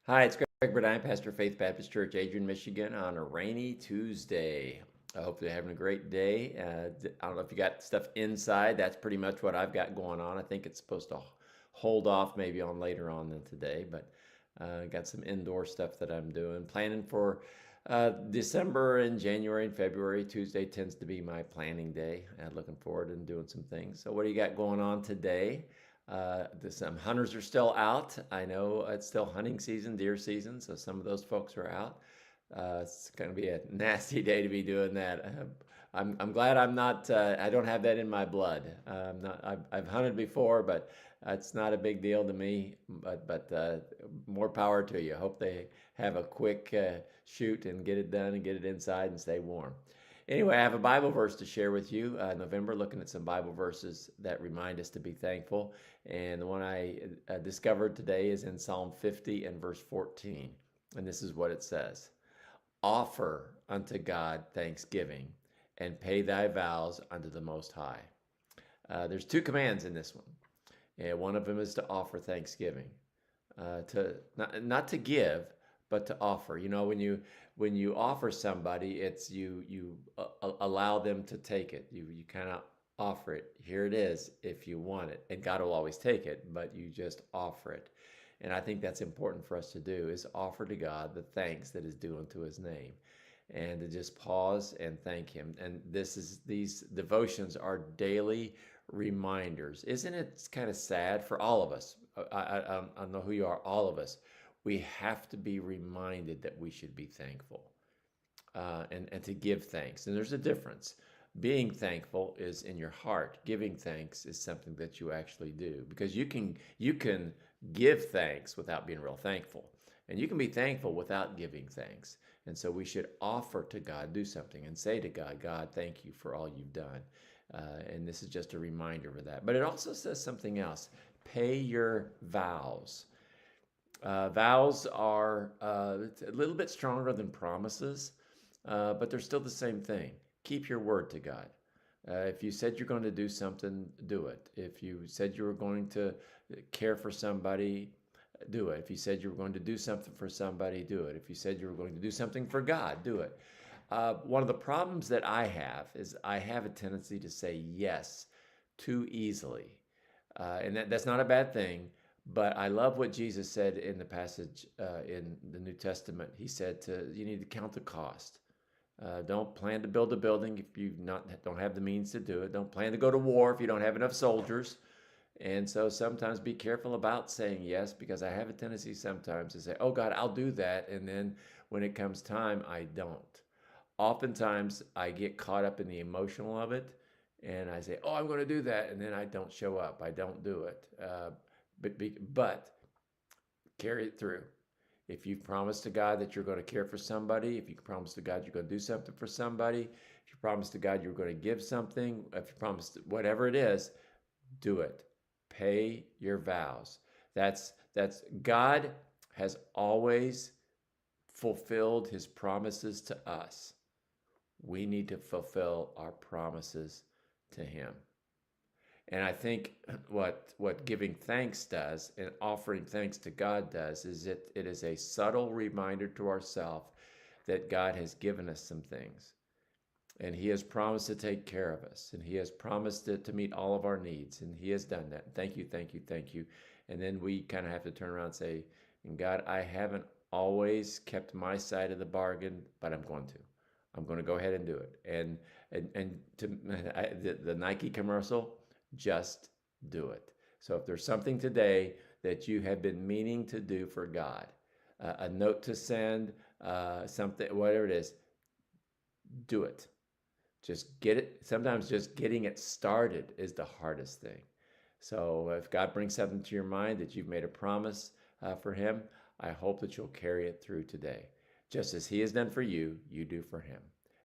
Hi, it's Greg Burdine, pastor of Faith Baptist Church, Adrian, Michigan, on a rainy Tuesday. I hope you're having a great day. I don't know if you got stuff inside. That's pretty much what I've got going on. I think it's supposed to hold off maybe on later on than today, but got some indoor stuff that I'm doing. Planning for December and January and February. Tuesday tends to be my planning day. Looking forward and doing some things. So, what do you got going on today? Some hunters are still out. I know it's still hunting season, deer season, so some of those folks are out. It's going to be a nasty day to be doing that. I'm glad I'm not. I don't have that in my blood. I'm not. I've hunted before, but it's not a big deal to me. But more power to you. Hope they have a quick shoot and get it done and get it inside and stay warm. Anyway, I have a Bible verse to share with you. November, looking at some Bible verses that remind us to be thankful. And the one I discovered today is in Psalm 50 and verse 14. And this is what it says: Offer unto God thanksgiving and pay thy vows unto the Most High. There's two commands in this one. And one of them is to offer thanksgiving, to not to give, but to offer. You know, when you offer somebody, it's you allow them to take it. You kind of offer it. Here it is, if you want it, and God will always take it, but you just offer it. And I think that's important for us to do, is offer to God the thanks that is due unto His name, and to just pause and thank Him. And these devotions are daily reminders. Isn't it kind of sad for all of us? I know who you are, all of us. We have to be reminded that we should be thankful, and to give thanks. And there's a difference. Being thankful is in your heart. Giving thanks is something that you actually do, because you can give thanks without being real thankful, and you can be thankful without giving thanks. And so we should offer to God, do something, and say to God, God, thank you for all you've done. And this is just a reminder of that. But it also says something else: pay your vows. Vows are a little bit stronger than promises, but they're still the same thing. Keep your word to God. If you said you're going to do something, do it. If you said you were going to care for somebody, do it. If you said you were going to do something for somebody, do it. If you said you were going to do something for God, do it. One of the problems that I have is I have a tendency to say yes too easily. And that's not a bad thing, but I love what Jesus said in the passage in the New Testament. He said you need to count the cost. Don't plan to build a building if you don't have the means to do it. Don't plan to go to war if you don't have enough soldiers. And so sometimes be careful about saying yes, because I have a tendency sometimes to say, oh God, I'll do that. And then when it comes time, I don't. Oftentimes I get caught up in the emotional of it, and I say, oh, I'm going to do that. And then I don't show up. I don't do it. But carry it through. If you've promised to God that you're going to care for somebody, if you promise to God you're going to do something for somebody, if you promise to God you're going to give something, if you promise whatever it is, do it. Pay your vows. That's God has always fulfilled His promises to us. We need to fulfill our promises to Him. And I think what giving thanks does, and offering thanks to God does, is it is a subtle reminder to ourselves that God has given us some things. And He has promised to take care of us. And He has promised to meet all of our needs. And He has done that. Thank you, thank you, thank you. And then we kind of have to turn around and say, and God, I haven't always kept my side of the bargain, but I'm going to. I'm going to go ahead and do it. And the Nike commercial, just do it. So if there's something today that you have been meaning to do for God, a note to send, something, whatever it is, do it. Just get it. Sometimes just getting it started is the hardest thing. So if God brings something to your mind that you've made a promise for Him, I hope that you'll carry it through today. Just as He has done for you, you do for Him.